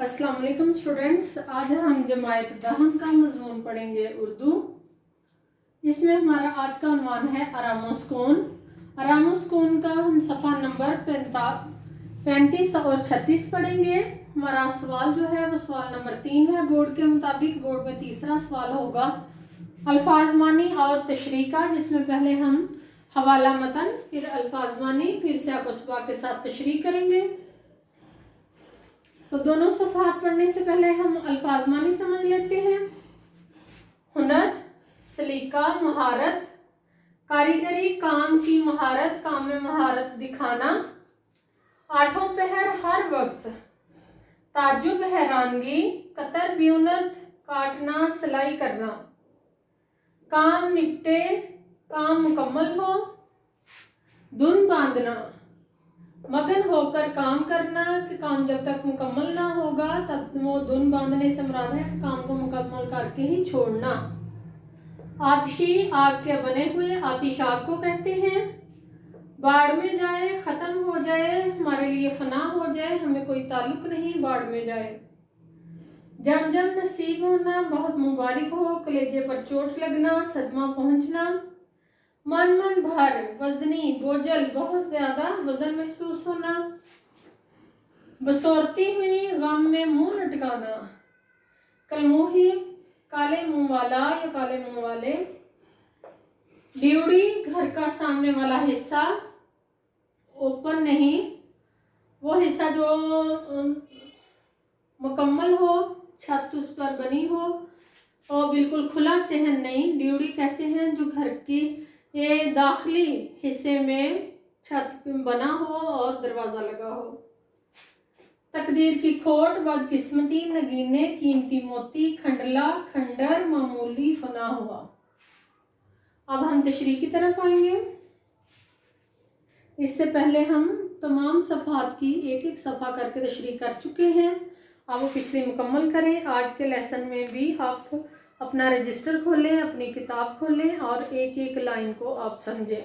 अस्सलाम वालेकुम स्टूडेंट्स, आज हम जमायत दहम का मजमून पढ़ेंगे उर्दू। इसमें हमारा आज का उन्वान है आरामोस्कून। आरामोस्कून का हम सफ़ा नंबर 35 और 36 पढ़ेंगे। हमारा सवाल जो है वो सवाल नंबर 3 है। बोर्ड के मुताबिक बोर्ड में तीसरा सवाल होगा अल्फाज मानी और तशरीह का, जिसमें पहले हम हवाला मतन, फिर अल्फाज मानी, फिर सियाक़-ओ-सबा के साथ तशरीह करेंगे। तो दोनों सफ़हात पढ़ने से पहले हम अल्फाज मानी समझ लेते हैं। हुनर, सलीका, महारत, कारीगरी, काम की महारत, काम में महारत दिखाना। आठों पहर, हर वक्त, ताज्जुब, हैरानगी, कतर, ब्यूनत, काटना, सिलाई करना। काम निपटे, काम मुकम्मल हो। धुन बांधना, मगन होकर काम करना कि काम जब तक मुकम्मल ना होगा तब वो धुन बांधने से मुराद है काम को मुकम्मल करके ही छोड़ना। आतिशी, आग के बने हुए, आतिश आग को कहते हैं। बाढ़ में जाए, ख़त्म हो जाए, हमारे लिए फना हो जाए, हमें कोई ताल्लुक नहीं, बाढ़ में जाए। जम जम, नसीब होना, बहुत मुबारक हो, कलेजे पर चोट लगना, सदमा पहुंचना। मन मन भर, वजनी, बोझल, बहुत ज्यादा वजन महसूस होना। बसोरती हुई, गम में मुंह लटकाना। कलमुही, काले मुंह वाला या काले मुंह वाले। ड्यूड़ी, घर का सामने वाला हिस्सा, ओपन नहीं, वो हिस्सा जो मुकम्मल हो, छत उस पर बनी हो, और बिल्कुल खुला सहन नहीं। ड्यूड़ी कहते हैं जो घर की ये दाखिली हिस्से में छत बना हो और दरवाज़ा लगा हो। तकदीर की खोट, बदकिस्मती, नगीने, कीमती मोती, खंडला, खंडर, मामूली, फना हुआ। अब हम तशरीह की तरफ आएंगे। इससे पहले हम तमाम सफ़हात की एक एक सफ़ा करके तशरीह कर चुके हैं। अब वो पिछली मुकम्मल करें। आज के लेसन में भी आप अपना रजिस्टर खोलें, अपनी किताब खोलें और एक एक लाइन को आप समझें।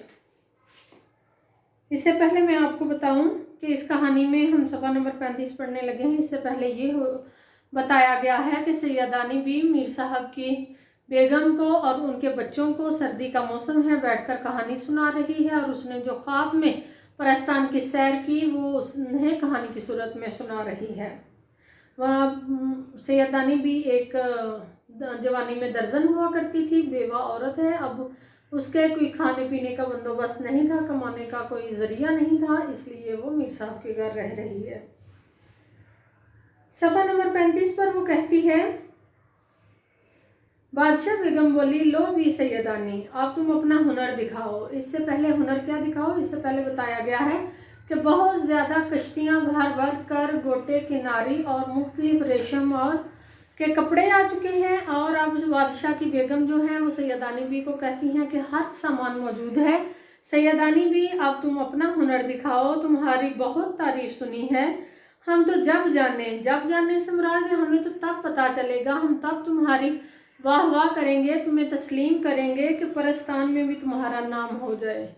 इससे पहले मैं आपको बताऊं कि इस कहानी में हम सफ़ा नंबर 35 पढ़ने लगे हैं। इससे पहले ये बताया गया है कि सैयदानी भी मीर साहब की बेगम को और उनके बच्चों को, सर्दी का मौसम है, बैठकर कहानी सुना रही है और उसने जो ख्वाब में परस्तान की सैर की वो उन्हें कहानी की सूरत में सुना रही है। वह सैयदानी भी एक जवानी में दर्जन हुआ करती थी, बेवा औरत है। अब उसके कोई खाने पीने का बंदोबस्त नहीं था, कमाने का कोई ज़रिया नहीं था, इसलिए वो मीर साहब के घर रह रही है। सफ़ा नंबर 35 पर वो कहती है, बादशाह बेगम बोली, लो भी सैयदानी, आप तुम अपना हुनर दिखाओ। इससे पहले हुनर क्या दिखाओ, इससे पहले बताया गया है कि बहुत ज़्यादा कश्तियाँ भर भर कर गोटे, किनारी और मुख्तलिफ रेशम और के कपड़े आ चुके हैं। और अब बादशाह की बेगम जो है वो सैयदानी भी को कहती हैं कि हर सामान मौजूद है। सैयदानी भी, अब तुम अपना हुनर दिखाओ, तुम्हारी बहुत तारीफ़ सुनी है। हम तो जब जाने से मुराद है हमें तो तब पता चलेगा, हम तब तुम्हारी वाह वाह करेंगे, तुम्हें तस्लीम करेंगे कि परस्तान में भी तुम्हारा नाम हो जाए।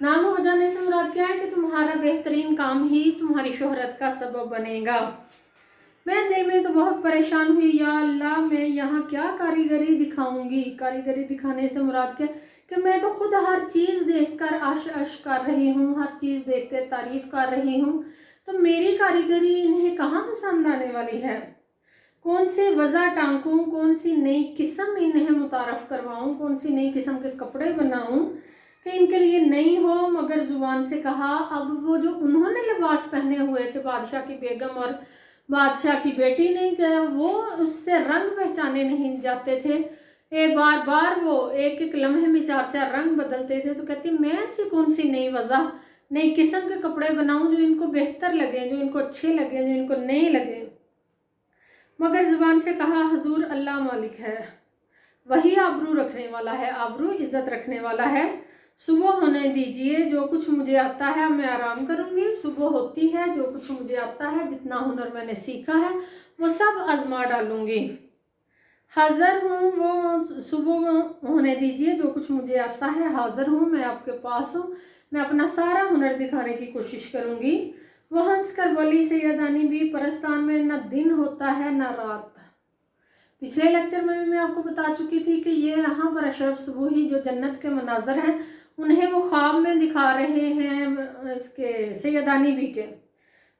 नाम हो जाने से मुराद क्या है कि तुम्हारा बेहतरीन काम ही तुम्हारी शोहरत का सबब बनेगा। मैं दिल में तो बहुत परेशान हुई, या अल्लाह मैं यहाँ क्या कारीगरी दिखाऊंगी। कारीगरी दिखाने से मुराद क्या कि मैं तो खुद हर चीज़ देखकर आश कर रही हूँ, हर चीज़ देख कर तारीफ़ कर रही हूँ, तो मेरी कारीगरी इन्हें कहाँ पसंद आने वाली है। कौन से वज़ा टांकूँ, कौन सी नई किस्म इन्हें मुतारफ़ करवाऊँ, कौन सी नई किस्म के कपड़े बनाऊँ कि इनके लिए नहीं हो। मगर ज़ुबान से कहा। अब वो जो उन्होंने लिबास पहने हुए थे, बादशाह की बेगम और बादशाह की बेटी नहीं गया, वो उससे रंग पहचाने नहीं जाते थे। बार बार वो एक एक लम्हे में 4-4 रंग बदलते थे। तो कहती, मैं ऐसी कौन सी नई वज़ह, नई किस्म के कपड़े बनाऊं जो इनको बेहतर लगे, जो इनको अच्छे लगे, जो इनको नए लगे। मगर ज़ुबान से कहा, हुजूर अल्लाह मालिक है, वही आबरू रखने वाला है, आबरू इज़्ज़त रखने वाला है। सुबह होने दीजिए, जो कुछ मुझे आता है मैं आराम करूंगी। सुबह होती है, जो कुछ मुझे आता है, जितना हुनर मैंने सीखा है वो सब आजमा डालूंगी। हाज़िर हूँ, वो सुबह होने दीजिए, जो कुछ मुझे आता है हाज़िर हूँ, मैं आपके पास हूँ, मैं अपना सारा हुनर दिखाने की कोशिश करूँगी। وہ हंस कर बोली सैयदानी भी परस्तान में न दिन होता है न रात। पिछले लेक्चर में भी मैं आपको बता चुकी थी कि ये यहाँ पर अशरफ सुबूही जो जन्नत के मनाजर हैं उन्हें वो ख्वाब में दिखा रहे हैं इसके सैयदानी भी के।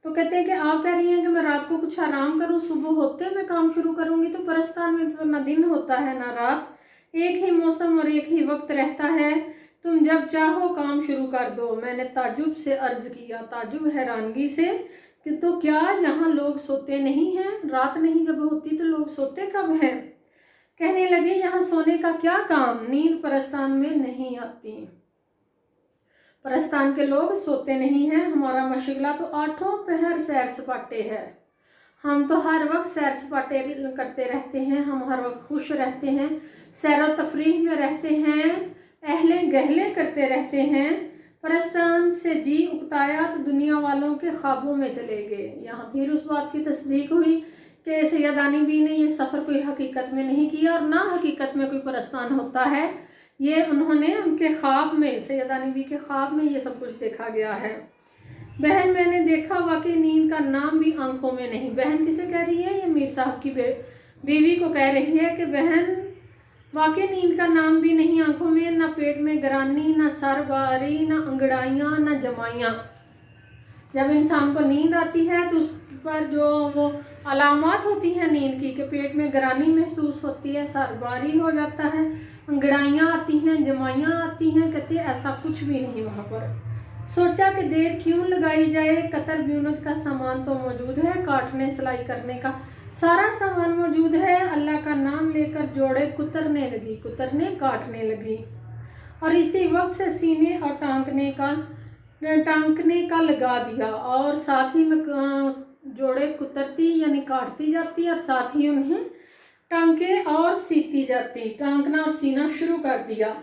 तो कहते हैं कि आप कह रही हैं कि मैं रात को कुछ आराम करूं, सुबह होते मैं काम शुरू करूंगी। तो परस्तान में तो ना दिन होता है ना रात, एक ही मौसम और एक ही वक्त रहता है, तुम जब चाहो काम शुरू कर दो। मैंने ताजुब से अर्ज किया, ताजुब हैरानगी से, कि तो क्या यहाँ लोग सोते नहीं हैं? रात नहीं जब होती तो लोग सोते कब हैं? कहने लगे यहाँ सोने का क्या काम, नींद परस्तान में नहीं आती। परस्तान के लोग सोते नहीं हैं, हमारा मशगला तो आठों पहर सैर सपाटे है। हम तो हर वक्त सैर सपाटे करते रहते हैं, हम हर वक्त खुश रहते हैं, सैर व तफरीह में रहते हैं, अहले गहले करते रहते हैं। परस्तान से जी उकताया तो दुनिया वालों के ख्वाबों में चले गए। यहाँ फिर उस बात की तस्दीक हुई कि सैयदानी बी ने ये सफ़र कोई हकीकत में नहीं किया और ना हकीकत में कोई परस्तान होता है, ये उन्होंने उनके ख्वाब में, सैयदानी बी के ख्वाब में ये सब कुछ देखा गया है। बहन मैंने देखा वाकई नींद का नाम भी आंखों में नहीं। बहन किसे कह रही है? ये मीर साहब की बीवी को कह रही है कि बहन वाकई नींद का नाम भी नहीं आंखों में, ना पेट में गरानी, ना सर बारी, ना अंगड़ाइयाँ, ना जमाइयाँ। जब इंसान को नींद आती है तो उस पर जो वो अलामात होती हैं नींद की, कि पेट में गरानी महसूस होती है, सर बारी हो जाता है, अंगड़ाइयाँ आती हैं, जमाइयाँ आती हैं, कहते ऐसा कुछ भी नहीं वहाँ पर। सोचा कि देर क्यों लगाई जाए, कतर ब्यूनत का सामान तो मौजूद है, काटने सिलाई करने का सारा सामान मौजूद है। अल्लाह का नाम लेकर जोड़े कुतरने लगी, कुतरने काटने लगी, और इसी वक्त से सीने और टांकने का लगा दिया, और साथ ही में जोड़े कुतरती यानी काटती जाती और साथ ही उन्हें टांके और सीती जाती, टांकना और सीना शुरू कर दिया।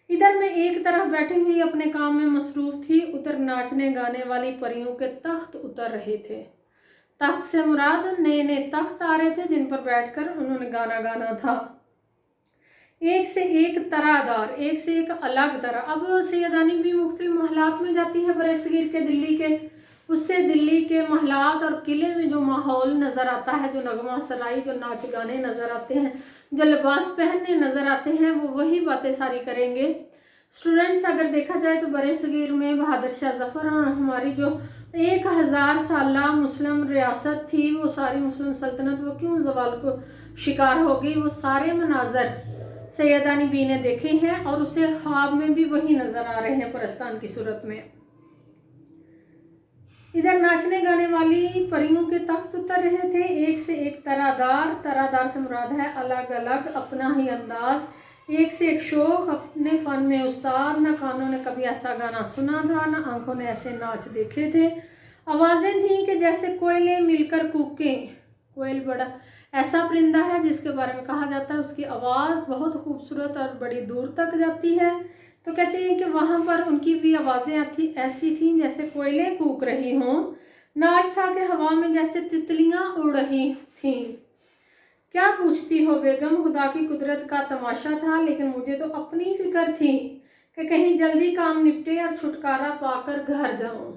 इधर मैं एक तरफ बैठी हुई अपने काम में मसरूफ़ थी, उधर नाचने गाने वाली परियों के तख्त उतर रहे थे। तख्त से मुराद नए नए तख्त आ रहे थे जिन पर बैठकर उन्होंने गाना गाना था। एक से एक तरादार, एक से एक अलग तरह। अब सैयदानी भी मुख्तलिफ महलात में जाती है बरसगीर के, दिल्ली के, उससे दिल्ली के महलात और किले में जो माहौल नज़र आता है, जो नगमा सराई, जो नाच गाने नज़र आते हैं, जो लिबास पहनने नज़र आते हैं, वो वही बातें सारी करेंगे। स्टूडेंट्स, अगर देखा जाए तो बरसगीर में बहादुर शाह ज़फ़र और हमारी जो 1000 साला मुस्लिम रियासत थी, वो सारी मुस्लिम सल्तनत वो क्यों ज़वाल को शिकार हो गई, वो सारे मनाजर सैयदानी बी ने देखे हैं और उसे ख्वाब में भी वही नज़र आ रहे हैं परस्तान की सूरत में। इधर नाचने गाने वाली परियों के तख्त उतर रहे थे, एक से एक तरादार, तरादार से मुराद है अलग अलग, अपना ही अंदाज, एक से एक शौक, अपने फ़न में उस्ताद। ना कानों ने कभी ऐसा गाना सुना था, ना आंखों ने ऐसे नाच देखे थे। आवाज़ें थीं कि जैसे कोयलें मिलकर कूकें। कोयल बड़ा ऐसा परिंदा है जिसके बारे में कहा जाता है उसकी आवाज़ बहुत खूबसूरत और बड़ी दूर तक जाती है। तो कहते हैं कि वहाँ पर उनकी भी आवाज़ें ऐसी थीं जैसे कोयलें कूक रही हों। नाच था कि हवा में जैसे तितलियाँ उड़ रही थीं। क्या पूछती हो बेगम, खुदा की कुदरत का तमाशा था, लेकिन मुझे तो अपनी फिक्र थी कि कहीं जल्दी काम निपटे और छुटकारा पाकर घर जाऊं।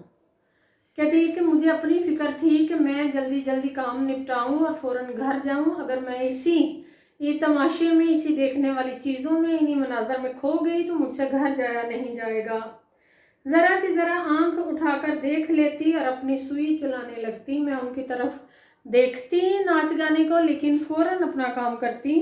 कहती है कि मुझे अपनी फिक्र थी कि मैं जल्दी जल्दी काम निपटाऊं और फ़ौरन घर जाऊं। अगर मैं ये तमाशे में, इसी देखने वाली चीज़ों में, इन्हीं मनाजर में खो गई तो मुझसे घर जाया नहीं जाएगा। ज़रा की ज़रा आंख उठाकर देख लेती और अपनी सुई चलाने लगती। मैं उनकी तरफ देखती नाच गाने को, लेकिन फ़ौरन अपना काम करती।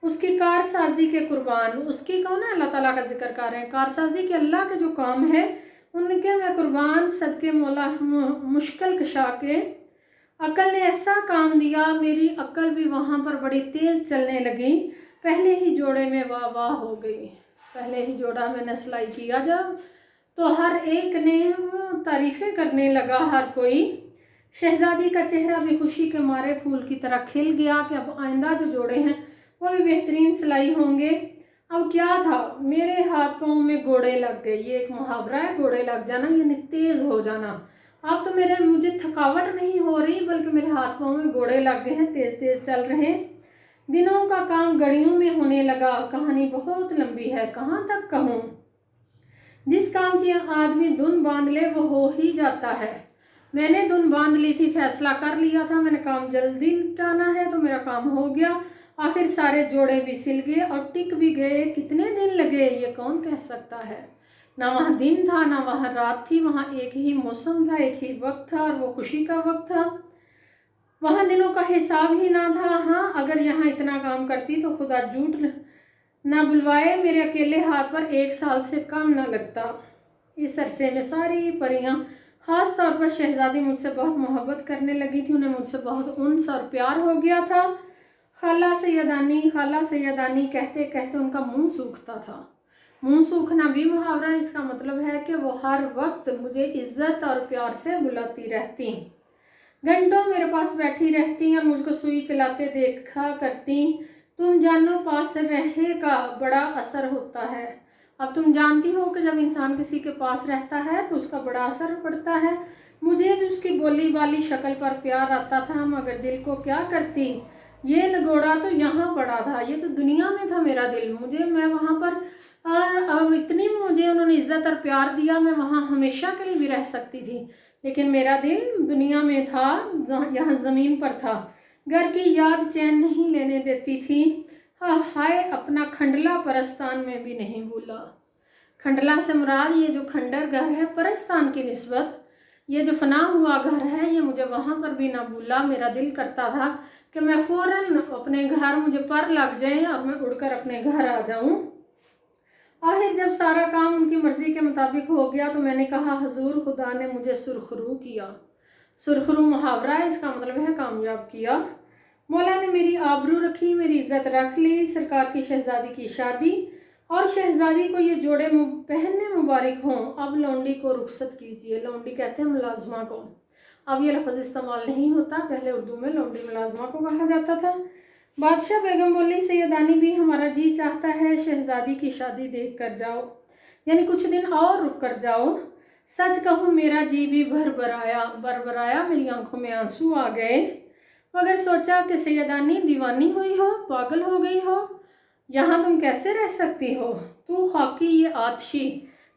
उसकी कारसाजी के कुर्बान, उसकी कौन है? अल्लाह ताला का जिक्र कर रहे हैं। कारसाजी के अल्लाह के जो काम है उनके मैं कुर्बान, सदके मौला मुश्किल कशा के। अकल ने ऐसा काम दिया, मेरी अकल भी वहाँ पर बड़ी तेज़ चलने लगी। पहले ही जोड़े में वाह वाह हो गई, पहले ही जोड़ा मैंने सिलाई किया जब, तो हर एक ने तारीफ़ें करने लगा हर कोई। शहजादी का चेहरा भी खुशी के मारे फूल की तरह खिल गया कि अब आइंदा जो जोड़े हैं वो भी बेहतरीन सिलाई होंगे। अब क्या था, मेरे हाथ पाँव में गोड़े लग गए। ये एक मुहावरा है, गोड़े लग जाना यानी तेज़ हो जाना। अब तो मुझे थकावट नहीं हो रही, बल्कि मेरे हाथ पाँव में गोड़े लग गए हैं, तेज़ तेज़ चल रहे हैं। दिनों का काम घड़ियों में होने लगा। कहानी बहुत लंबी है, कहाँ तक कहूँ। जिस काम की आदमी धुन बांध ले वो हो ही जाता है। میں نے دن باندھ لی تھی، فیصلہ کر لیا تھا، میں نے کام جلدی نپٹانا ہے تو میرا کام ہو گیا۔ آخر سارے جوڑے بھی سل گئے اور ٹک بھی گئے۔ کتنے دن لگے یہ کون کہہ سکتا ہے۔ نہ وہاں دن تھا نہ وہاں رات تھی، وہاں ایک ہی موسم تھا، ایک ہی وقت تھا اور وہ خوشی کا وقت تھا۔ وہاں دنوں کا حساب ہی نہ تھا۔ ہاں اگر یہاں اتنا کام کرتی تو خدا جھوٹ نہ بلوائے میرے اکیلے ہاتھ پر 1 سال سے کم نہ لگتا۔ اس عرصے میں ساری پریاں، خاص طور پر شہزادی مجھ سے بہت محبت کرنے لگی تھی، انہیں مجھ سے بہت انس اور پیار ہو گیا تھا۔ خالہ سیدانی کہتے کہتے ان کا منہ سوکھتا تھا۔ منہ سوکھنا بھی محاورہ، اس کا مطلب ہے کہ وہ ہر وقت مجھے عزت اور پیار سے بلاتی رہتی، گھنٹوں میرے پاس بیٹھی رہتی اور مجھ کو سوئی چلاتے دیکھا کرتی۔ تم جانو پاس رہے کا بڑا اثر ہوتا ہے۔ اب تم جانتی ہو کہ جب انسان کسی کے پاس رہتا ہے تو اس کا بڑا اثر پڑتا ہے۔ مجھے بھی اس کی بولی بالی شکل پر پیار آتا تھا، مگر دل کو کیا کرتی؟ یہ نگوڑا تو یہاں پڑا تھا، یہ تو دنیا میں تھا میرا دل۔ میں وہاں پر اتنی مجھے انہوں نے عزت اور پیار دیا، میں وہاں ہمیشہ کے لیے بھی رہ سکتی تھی، لیکن میرا دل دنیا میں تھا، یہاں زمین پر تھا۔ گھر کی یاد چین نہیں لینے دیتی تھی۔ ہائے اپنا کھنڈلا پرستان میں بھی نہیں بھولا۔ کھنڈلا سے مراد یہ جو کھنڈر گھر ہے پرستان کی نسبت، یہ جو فنا ہوا گھر ہے، یہ مجھے وہاں پر بھی نہ بھولا۔ میرا دل کرتا تھا کہ میں فوراً اپنے گھر، مجھے پر لگ جائیں اور میں اڑ کر اپنے گھر آ جاؤں۔ آخر جب سارا کام ان کی مرضی کے مطابق ہو گیا تو میں نے کہا حضور خدا نے مجھے سرخرو کیا۔ سرخرو محاورہ ہے، اس کا مطلب ہے کامیاب کیا۔ مولا نے میری آبرو رکھی، میری عزت رکھ لی۔ سرکار کی شہزادی کی شادی اور شہزادی کو یہ جوڑے پہننے مبارک ہوں۔ اب لونڈی کو رخصت کیجیے۔ لونڈی کہتے ہیں ملازمہ کو، اب یہ لفظ استعمال نہیں ہوتا، پہلے اردو میں لونڈی ملازمہ کو کہا جاتا تھا۔ بادشاہ بیگم بولی سیدانی بھی ہمارا جی چاہتا ہے شہزادی کی شادی دیکھ کر جاؤ، یعنی کچھ دن اور رک کر جاؤ۔ سچ کہوں میرا جی بھی بھر میری آنکھوں میں آنسو آ گئے، مگر سوچا کہ سیدانی دیوانی ہوئی ہو، پاگل ہو گئی ہو، یہاں تم کیسے رہ سکتی ہو؟ تو خاکی یہ آتشی،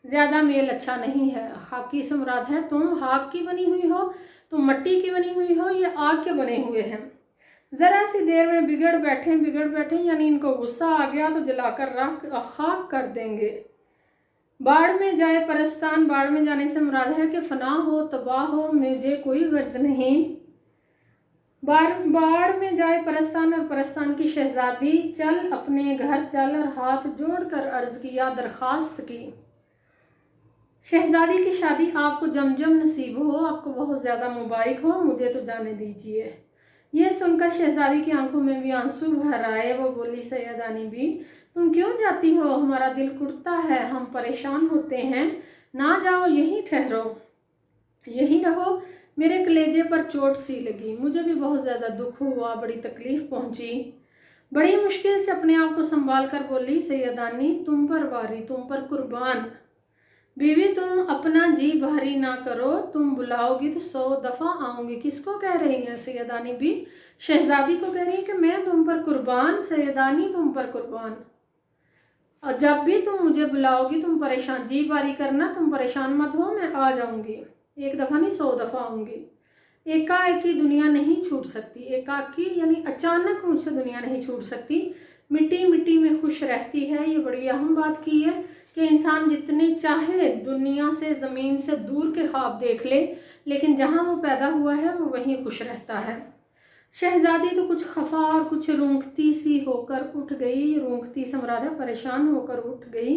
زیادہ میل اچھا نہیں ہے۔ خاکی سے مراد ہے تم خاک کی بنی ہوئی ہو، تم مٹی کی بنی ہوئی ہو، یہ آگ کے بنے ہوئے ہیں۔ ذرا سی دیر میں بگڑ بیٹھیں یعنی ان کو غصہ آ گیا تو جلا کر راکھ خاک کر دیں گے۔ باڑ میں جائے پرستان، باڑ میں جانے سے مراد ہے کہ فنا ہو، تباہ ہو، مجھے کوئی غرض نہیں۔ باڑ میں جائے پرستان اور پرستان کی شہزادی، چل اپنے گھر چل، اور ہاتھ جوڑ کر عرض کیا، درخواست کی۔ شہزادی کی شادی آپ کو جم نصیب ہو، آپ کو بہت زیادہ مبارک ہو، مجھے تو جانے دیجیے۔ یہ سن کر شہزادی کی آنکھوں میں بھی آنسو بھر آئے۔ وہ بولی سیدانی بھی تم کیوں جاتی ہو؟ ہمارا دل کڑتا ہے، ہم پریشان ہوتے ہیں، نہ جاؤ، یہیں ٹھہرو، یہیں رہو۔ میرے کلیجے پر چوٹ سی لگی، مجھے بھی بہت زیادہ دکھ ہوا، بڑی تکلیف پہنچی۔ بڑی مشکل سے اپنے آپ کو سنبھال کر بولی سیدانی تم پر واری، تم پر قربان۔ بیوی تم اپنا جی بھاری نہ کرو، تم بلاؤ گی تو 100 دفعہ آؤں گی۔ کس کو کہہ رہی ہیں سیدانی بھی؟ شہزادی کو کہہ رہی ہیں کہ میں تم پر قربان، سیدانی تم پر قربان، اور جب بھی تم مجھے بلاؤ گی تم پریشان جی بھاری کرنا، تم پریشان مت ہو، میں آ جاؤں گی، 1 دفعہ نہیں 100 دفعہ آؤں گی۔ ایکی دنیا نہیں چھوٹ سکتی، ایکاکی یعنی اچانک مجھ سے دنیا نہیں چھوٹ سکتی، مٹی میں خوش رہتی ہے۔ یہ بڑی اہم بات کی ہے کہ انسان جتنے چاہے دنیا سے، زمین سے دور کے خواب دیکھ لے، لیکن جہاں وہ پیدا ہوا ہے وہ وہیں خوش رہتا ہے۔ شہزادی تو کچھ خفا اور کچھ رونگتی سی ہو کر اٹھ گئی، رونگتی سے مراد ہے پریشان ہو کر اٹھ گئی۔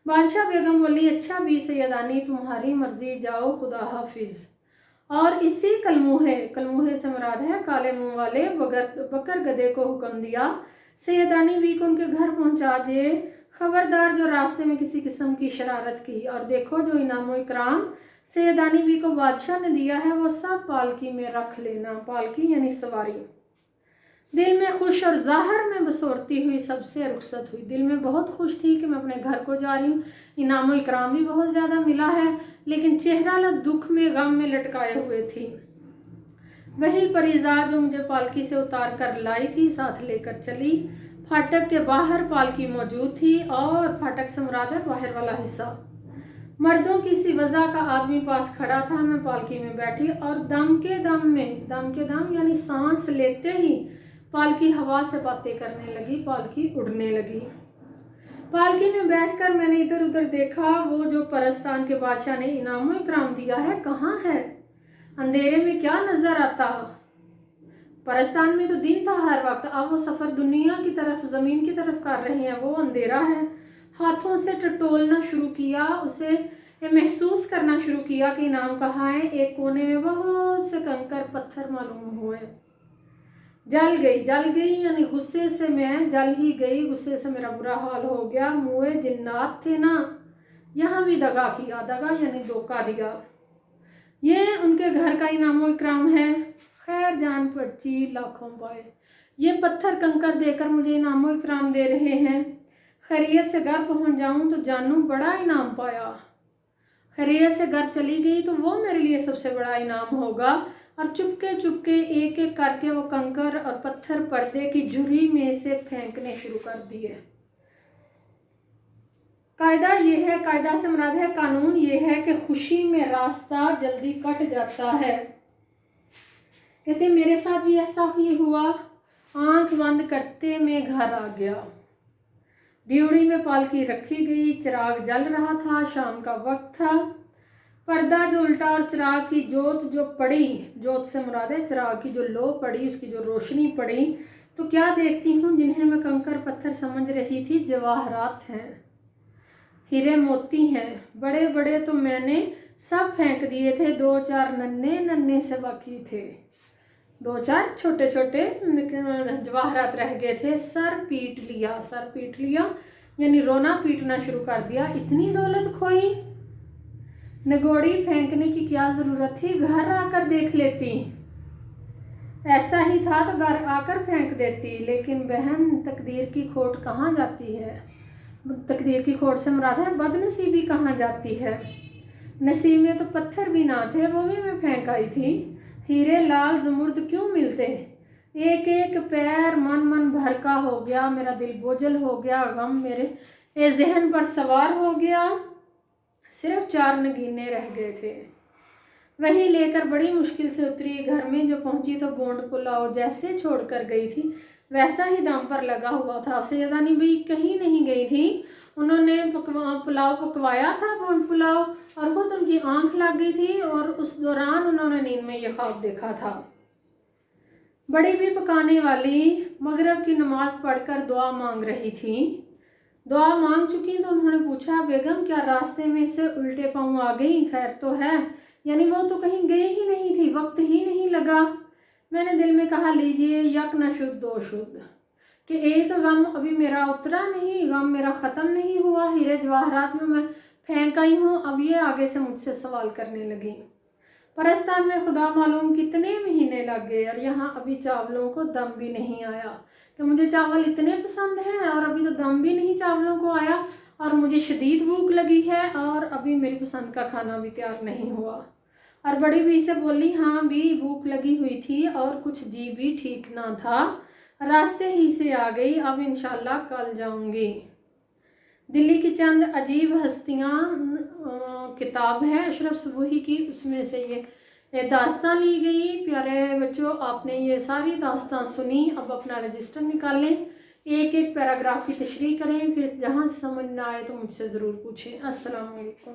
بادشاہ بیگم بولی اچھا بھی سیدانی تمہاری مرضی، جاؤ، خدا حافظ۔ اور اسی کلموہے سے مراد ہے کالے منہ والے بکر گدے کو حکم دیا سیدانی بھی کو ان کے گھر پہنچا دے، خبردار جو راستے میں کسی قسم کی شرارت کی، اور دیکھو جو انعام و اکرام سیدانی بھی کو بادشاہ نے دیا ہے وہ سب پالکی میں رکھ لینا۔ پالکی یعنی سواری۔ دل میں خوش اور ظاہر میں بسورتی ہوئی سب سے رخصت ہوئی۔ دل میں بہت خوش تھی کہ میں اپنے گھر کو جا رہی ہوں، انعام و اکرام بھی بہت زیادہ ملا ہے، لیکن چہرہ دکھ میں، غم میں لٹکائے ہوئے تھی۔ وہی پریزاد جو مجھے پالکی سے اتار کر لائی تھی ساتھ لے کر چلی۔ پھاٹک کے باہر پالکی موجود تھی، اور پھاٹک سے مراد ہے باہر والا حصہ۔ मर्दों की सी वजह का आदमी पास खड़ा था। मैं पालकी में बैठी और दम के दम यानी सांस लेते ही पालकी हवा से बातें करने लगी, पालकी उड़ने लगी। पालकी में बैठकर मैंने इधर उधर देखा, वो जो परस्तान के बादशाह ने इनाम इकराम दिया है कहाँ है? अंधेरे में क्या नजर आता? परस्तान में तो दिन था हर वक्त, अब वो सफर दुनिया की तरफ, जमीन की तरफ कर रहे हैं, वो अंधेरा है। हाथों से टटोलना शुरू किया, उसे महसूस करना शुरू किया कि इनाम कहाँ है। एक कोने में बहुत से कंकर पत्थर मालूम हुए। जल गई यानी गुस्से से मैं जल ही गई, गुस्से से मेरा बुरा हाल हो गया। मुए जिन्नात थे ना, यहाँ भी दगा किया, दगा यानी धोखा दिया। ये उनके घर का इनामो इकराम है। खैर जान बची लाखों पाए, ये पत्थर कंकर देकर मुझे इनामो इकराम दे रहे हैं। खैरियत से घर पहुंच जाऊं तो जानू बड़ा इनाम पाया। खैरियत से घर चली गई तो वो मेरे लिए सबसे बड़ा इनाम होगा। और चुपके एक एक करके वो कंकर और पत्थर पर्दे की झुर्री में से फेंकने शुरू कर दिए। कायदा ये है, कायदा से मुराद है कानून, ये है कि खुशी में रास्ता जल्दी कट जाता है। कहते मेरे साथ भी ऐसा ही हुआ। आंख बंद करते मैं घर आ गया। ड्योढ़ी में पालकी रखी गई, चिराग जल रहा था, शाम का वक्त था। पर्दा जो उल्टा और चिराग की जोत जो पड़ी, जोत से मुराद है चिराग की जो लो पड़ी, उसकी जो रोशनी पड़ी, तो क्या देखती हूँ जिन्हें मैं कंकर पत्थर समझ रही थी जवाहरात हैं, हीरे मोती हैं। बड़े बड़े तो मैंने सब फेंक दिए थे, 2-4 नन्हे से बाकी थे, 2-4 छोटे छोटे जवाहरात रह गए थे। सर पीट लिया यानी रोना पीटना शुरू कर दिया। इतनी दौलत खोई, नगोड़ी फेंकने की क्या ज़रूरत थी, घर आकर देख लेती। ऐसा ही था तो घर आकर फेंक देती। लेकिन बहन तकदीर की खोट कहाँ जाती है? तकदीर की खोट से मुराद है बदनसीबी कहाँ जाती है। नसीब में तो पत्थर भी ना थे, वो भी मैं फेंक आई थी। हीरे लाल ज़मुर्द क्यों मिलते? एक एक पैर मन भर का हो गया। मेरा दिल बोझल हो गया, गम मेरे जहन पर सवार हो गया। सिर्फ 4 नगीने रह गए थे, वही लेकर बड़ी मुश्किल से उतरी। घर में जो पहुंची तो गोंड पुलाव जैसे छोड़ कर गई थी वैसा ही दाम पर लगा हुआ था। सैयदानी भी कहीं नहीं गई थी, उन्होंने पुलाव पकवाया था, गोंड पुलाव, और खुद उनकी आंख लग गई थी। और उस दौरान उन्होंने नींद में ये ख्वाब देखा था। बड़ी भी पकाने वाली मगरिब की नमाज पढ़कर दुआ मांग रही थी। दुआ मांग चुकी तो उन्होंने पूछा, बेगम क्या रास्ते में से उल्टे पांव आ गई? खैर तो है? यानी वो तो कहीं गई ही नहीं थी, वक्त ही नहीं लगा। मैंने दिल में कहा, लीजिए यक न शुद्ध दो शुद्ध, कि एक गम अभी मेरा उतरा नहीं, गम मेरा ख़त्म नहीं हुआ। हीरे जवाहरात में मैं फेंक आई हूँ, अब ये आगे से मुझसे सवाल करने लगी। परस्तान में खुदा मालूम कितने महीने लग गए और यहाँ अभी चावलों को दम भी नहीं आया कि मुझे चावल इतने पसंद हैं और अभी तो दम भी नहीं चावलों को आया, और मुझे शदीद भूख लगी है और अभी मेरी पसंद का खाना भी तैयार नहीं हुआ। और बड़ी भी से बोली, हाँ भी भूख लगी हुई थी और कुछ जी भी ठीक ना था, रास्ते ही से आ गई, अब इंशाल्लाह कल जाऊंगी। दिल्ली की चंद अजीब हस्तियाँ किताब है अशरफ सुबही की, उसमें से ये दास्तान ली गई। प्यारे बच्चों, आपने ये सारी दास्तान सुनी, अब अपना रजिस्टर निकालें, एक एक पैराग्राफ की तशरीह करें, फिर जहाँ से समझ ना आए तो मुझसे ज़रूर पूछें। अस्सलाम वालेकुम।